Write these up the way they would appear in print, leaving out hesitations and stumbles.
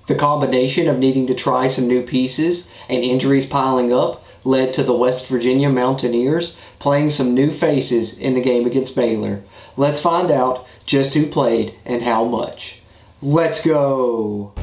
The combination of needing to try some new pieces and injuries piling up led to the West Virginia Mountaineers playing some new faces in the game against Baylor. Let's find out just who played and how much. Let's go!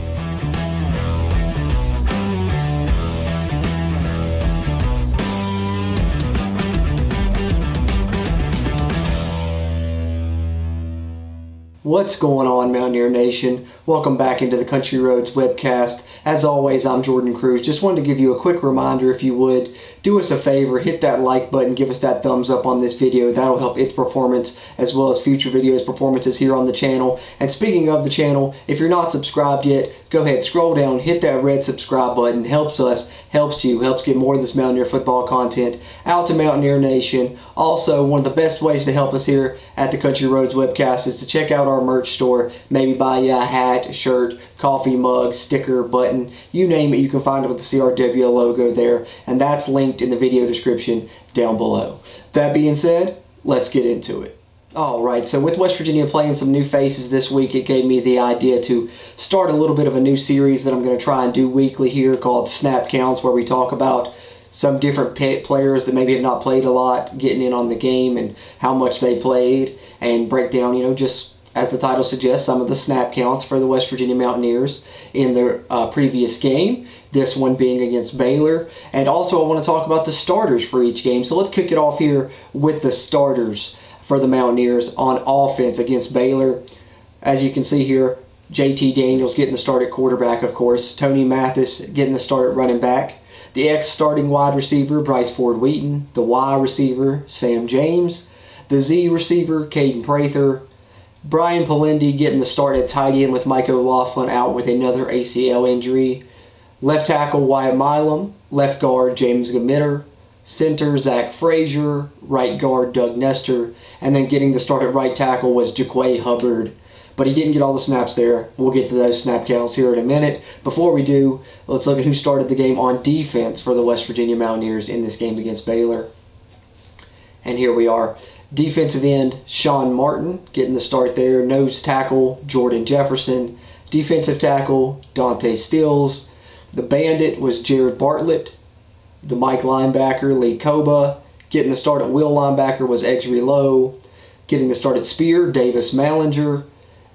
What's going on, Mountaineer Nation? Welcome back into the Country Roads Webcast. As always, I'm Jordan Cruz. Just wanted to give you a quick reminder, if you would, do us a favor, hit that like button, give us that thumbs up on this video. That'll help its performance as well as future videos performances here on the channel. And speaking of the channel, if you're not subscribed yet, go ahead, scroll down, hit that red subscribe button. Helps us, helps you, helps get more of this Mountaineer football content out to Mountaineer Nation. Also, one of the best ways to help us here at the Country Roads Webcast is to check out our merch store. Maybe buy you a hat, shirt, coffee mug, sticker, button, you name it. You can find it with the CRW logo there, and that's linked in the video description down below. That being said, let's get into it. Alright, so with West Virginia playing some new faces this week, it gave me the idea to start a little bit of a new series that I'm going to try and do weekly here called Snap Counts, where we talk about some different players that maybe have not played a lot, getting in on the game and how much they played, and break down, just as the title suggests, some of the snap counts for the West Virginia Mountaineers in their previous game, this one being against Baylor. And also I want to talk about the starters for each game. So let's kick it off here with the starters for the Mountaineers on offense against Baylor. As you can see here, JT Daniels getting the start at quarterback, of course. Tony Mathis getting the start at running back. The ex-starting wide receiver, Bryce Ford-Wheaton. The Y receiver, Sam James. The Z receiver, Caden Prather. Brian Polindi getting the start at tight end with Mike O'Laughlin out with another ACL injury. Left tackle, Wyatt Milam. Left guard, James Gamitter. Center, Zach Frazier. Right guard, Doug Nestor. And then getting the start at right tackle was Jaquay Hubbard. But he didn't get all the snaps there. We'll get to those snap counts here in a minute. Before we do, let's look at who started the game on defense for the West Virginia Mountaineers in this game against Baylor. And here we are. Defensive end, Sean Martin getting the start there. Nose tackle, Jordan Jefferson. Defensive tackle, Dante Stills. The bandit was Jared Bartlett. The Mike linebacker, Lee Koba. Getting the start at will linebacker was Exree Lowe. Getting the start at spear, Davis Mallinger.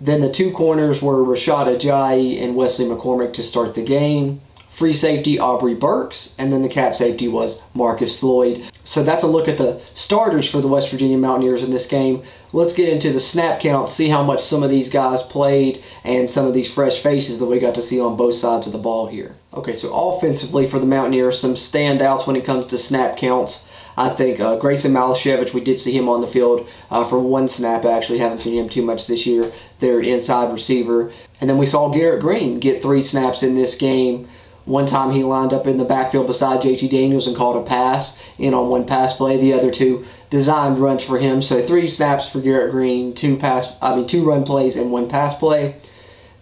Then the two corners were Rashad Ajayi and Wesley McCormick to start the game. Free safety, Aubrey Burks, and then the cat safety was Marcus Floyd. So that's a look at the starters for the West Virginia Mountaineers in this game. Let's get into the snap count, see how much some of these guys played, and some of these fresh faces that we got to see on both sides of the ball here. Okay, so offensively for the Mountaineers, some standouts when it comes to snap counts. I think Grayson Malashevich, we did see him on the field for one snap, actually. Haven't seen him too much this year. They're an inside receiver. And then we saw Garrett Green get 3 snaps in this game. One time he lined up in the backfield beside JT Daniels and called a pass in on one pass play. The other 2 designed runs for him. So 3 snaps for Garrett Green, 2 run plays and 1 pass play.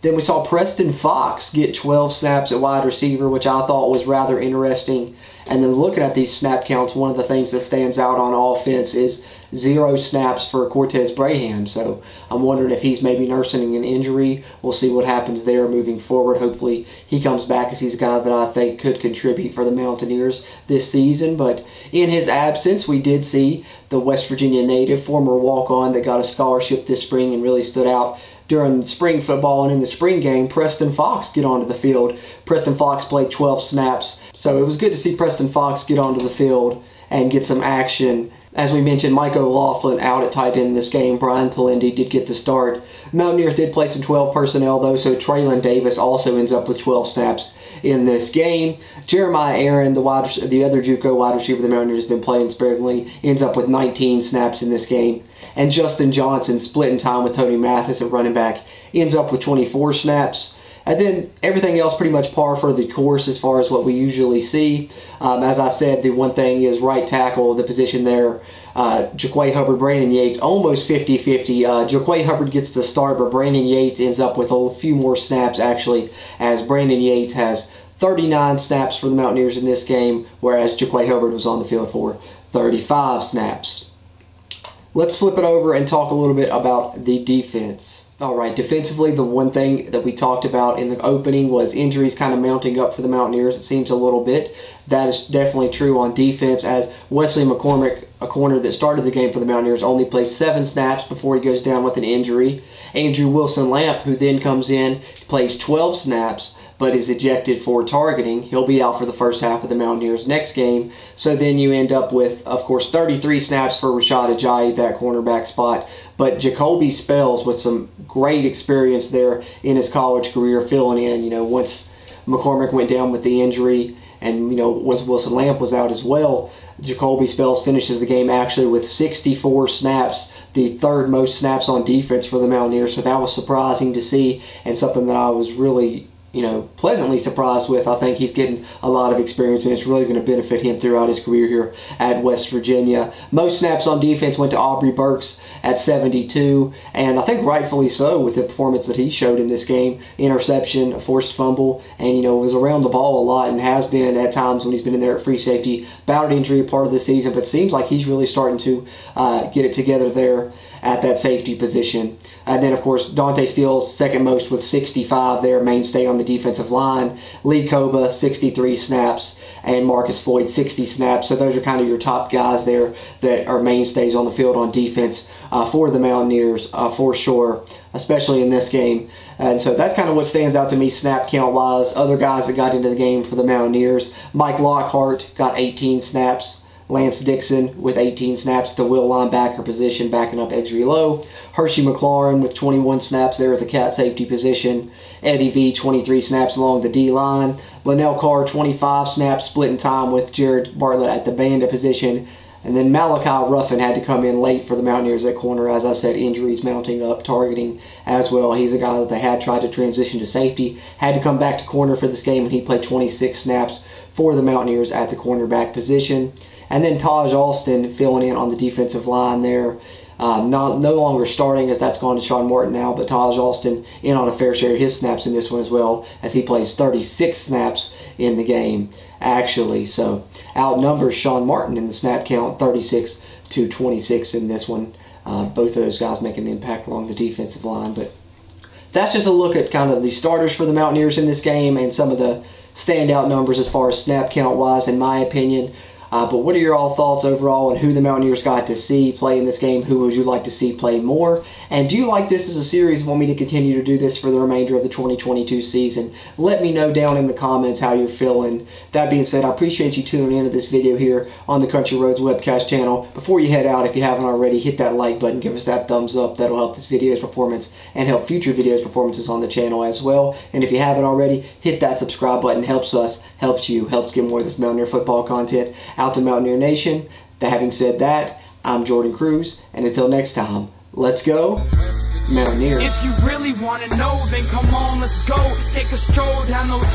Then we saw Preston Fox get 12 snaps at wide receiver, which I thought was rather interesting. And then looking at these snap counts, one of the things that stands out on offense is 0 snaps for Cortez Braham. So I'm wondering if he's maybe nursing an injury. We'll see what happens there moving forward. Hopefully he comes back, as he's a guy that I think could contribute for the Mountaineers this season. But in his absence, we did see the West Virginia native, former walk-on that got a scholarship this spring and really stood out during spring football, and in the spring game, Preston Fox get onto the field. Preston Fox played 12 snaps, so it was good to see Preston Fox get onto the field and get some action. As we mentioned, Mike O'Laughlin out at tight end in this game. Brian Polindi did get the start. Mountaineers did play some 12 personnel though, so Traylon Davis also ends up with 12 snaps in this game. Jeremiah Aaron, the other JUCO wide receiver the Mountaineers have been playing sparingly, ends up with 19 snaps in this game. And Justin Johnson, splitting time with Tony Mathis at running back, ends up with 24 snaps. And then everything else pretty much par for the course as far as what we usually see. As I said, the one thing is right tackle, the position there. Jaquay Hubbard, Brandon Yates, almost 50-50. Jaquay Hubbard gets the start, but Brandon Yates ends up with a few more snaps actually, as Brandon Yates has 39 snaps for the Mountaineers in this game, whereas Jaquay Hubbard was on the field for 35 snaps. Let's flip it over and talk a little bit about the defense. All right, defensively, the one thing that we talked about in the opening was injuries kind of mounting up for the Mountaineers, it seems a little bit. That is definitely true on defense, as Wesley McCormick, a corner that started the game for the Mountaineers, only plays 7 snaps before he goes down with an injury. Andrew Wilson-Lamp, who then comes in, plays 12 snaps, but is ejected for targeting. He'll be out for the first half of the Mountaineers' next game. So then you end up with, of course, 33 snaps for Rashad Ajayi, that cornerback spot. But Jacoby Spells, with some great experience there in his college career, filling in, once McCormick went down with the injury, and, once Wilson Lamp was out as well, Jacoby Spells finishes the game actually with 64 snaps, the 3rd most snaps on defense for the Mountaineers. So that was surprising to see, and something that I was really pleasantly surprised with. I think he's getting a lot of experience, and it's really going to benefit him throughout his career here at West Virginia. Most snaps on defense went to Aubrey Burks at 72, and I think rightfully so with the performance that he showed in this game. Interception, a forced fumble, and was around the ball a lot, and has been at times when he's been in there at free safety. Battled injury part of the season, but seems like he's really starting to get it together there at that safety position. And then, of course, Dante Steele's second most with 65 there, mainstay on the defensive line. Lee Koba, 63 snaps, and Marcus Floyd, 60 snaps. So those are kind of your top guys there that are mainstays on the field on defense for the Mountaineers, for sure, especially in this game. And so that's kind of what stands out to me snap count-wise. Other guys that got into the game for the Mountaineers, Mike Lockhart got 18 snaps. Lance Dixon with 18 snaps at the will linebacker position, backing up Edgerly Lowe. Hershey McLaurin with 21 snaps there at the cat safety position. Eddie V, 23 snaps along the D-line. Linnell Carr, 25 snaps, splitting time with Jared Bartlett at the bandit position. And then Malachi Ruffin had to come in late for the Mountaineers at corner. As I said, injuries mounting up, targeting as well. He's a guy that they had tried to transition to safety. Had to come back to corner for this game, and he played 26 snaps for the Mountaineers at the cornerback position. And then Taj Alston filling in on the defensive line there. No longer starting, as that's gone to Sean Martin now, but Taj Alston in on a fair share of his snaps in this one as well, as he plays 36 snaps in the game, actually. So outnumbers Sean Martin in the snap count, 36 to 26 in this one. Both of those guys making an impact along the defensive line. But that's just a look at kind of the starters for the Mountaineers in this game and some of the standout numbers as far as snap count wise, in my opinion. But what are your all thoughts overall on who the Mountaineers got to see play in this game? Who would you like to see play more? And do you like this as a series and want me to continue to do this for the remainder of the 2022 season? Let me know down in the comments how you're feeling. That being said, I appreciate you tuning into this video here on the Country Roads Webcast channel. Before you head out, if you haven't already, hit that like button, give us that thumbs up. That'll help this video's performance and help future videos performances on the channel as well. And if you haven't already, hit that subscribe button. Helps us, helps you, helps get more of this Mountaineer football content out to Mountaineer Nation. Having said that, I'm Jordan Cruz, and until next time, let's go Mountaineers. If you really want to know, then come on, let's go. Take a stroll down those